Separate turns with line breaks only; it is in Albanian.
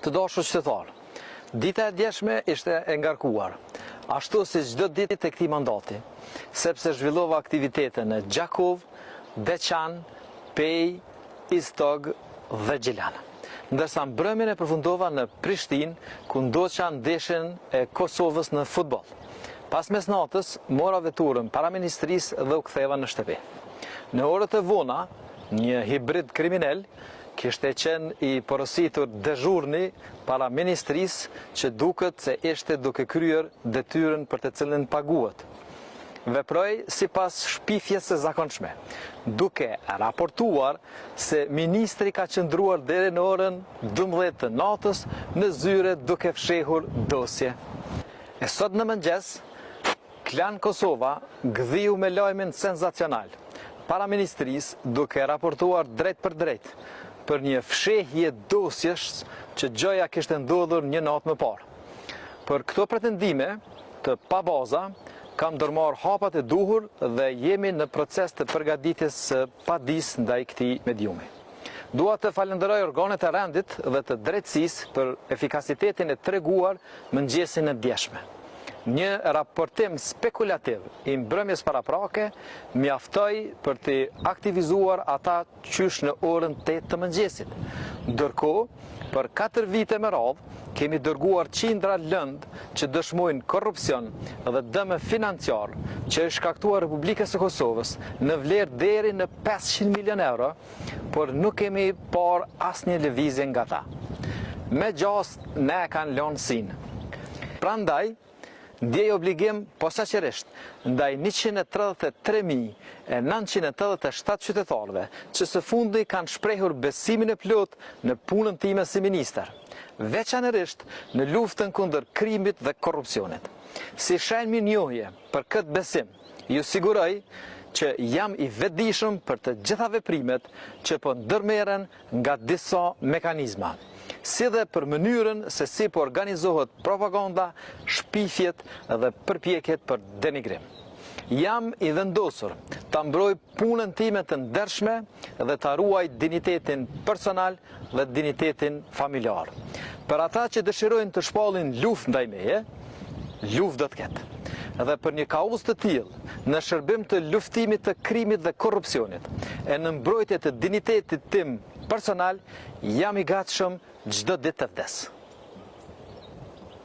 Të dashur qytetarë, dita e djeshme ishte e ngarkuar, ashtu si çdo ditë të këtij mandati, sepse zhvillova aktivitete në Gjakov, Beçan, Pej, Istog dhe Gjilan. Ndërsa mbrëmjen e përfundova në Prishtinë, ku ndoqa ndeshjen e Kosovës në futboll. Pas mesnatës, mora veturën para ministrisë dhe u ktheva në shtëpi. Në orët e vona, një hibrid kriminal kishte qenë i porositur dezhurni para ministrisë që duket se ishte duke kryer detyrën për të cilën paguhet. Veproi sipas shpifjes së zakonshme, duke raportuar se ministri ka qëndruar deri në orën 12 të natës në zyre duke fshehur dosje. E sot në mëngjes, Klan Kosova gdhiu me lajmin senzacional para ministrisë duke raportuar drejt për drejt për një fshehje dosjesh që gjoja kishte ndodhur një natë më parë. Për këto pretendime të pabaza, kam ndërmarrë hapat e duhur dhe jemi në proces të përgatitjes së padis ndaj këtij mediumi. Dua të falenderoj organet e rendit dhe të drejtësisë për efikasitetin e treguar mëngjesin e djeshme. Një raportim spekulativ i mbrëmjes paraprake mjaftoi për të aktivizuar ata qysh në orën 8 të mëngjesit. Ndërkohë, për 4 vite me radhë, kemi dërguar qindra lëndë që dëshmojnë korrupsion dhe dëme financiar që është shkaktuar Republikës së Kosovës në vlerë deri në 500 milion euro, por nuk kemi parë asnjë lëvizje nga ta. Me gjas ne kanë lënë sinë. Prandaj, ndjej obligim posaçërisht ndaj 133.987 qytetarëve që së fundi kanë shprehur besimin e plot në punën time si ministër, veçanërisht në luftën kundër krimit dhe korrupsionit. Si shenjë mirënjohje për këtë besim, ju siguroj që jam i vetëdijshëm për të gjitha veprimet që po ndërmerren nga disa mekanizma, si dhe për mënyrën se si po organizohet propaganda, shpifjet dhe përpjekjet për denigrim. Jam i vendosur ta mbroj punën time të ndershme dhe ta ruaj dinitetin personal dhe dinitetin familjar. Për ata që dëshirojnë të shpallin luftë ndaj meje, luftë do të ketë. Dhe për një kauzë të tillë, në shërbim të luftimit të krimit dhe korrupsionit, e në mbrojtje të dinitetit tim personal, jam i gatshëm çdo ditë të vdes.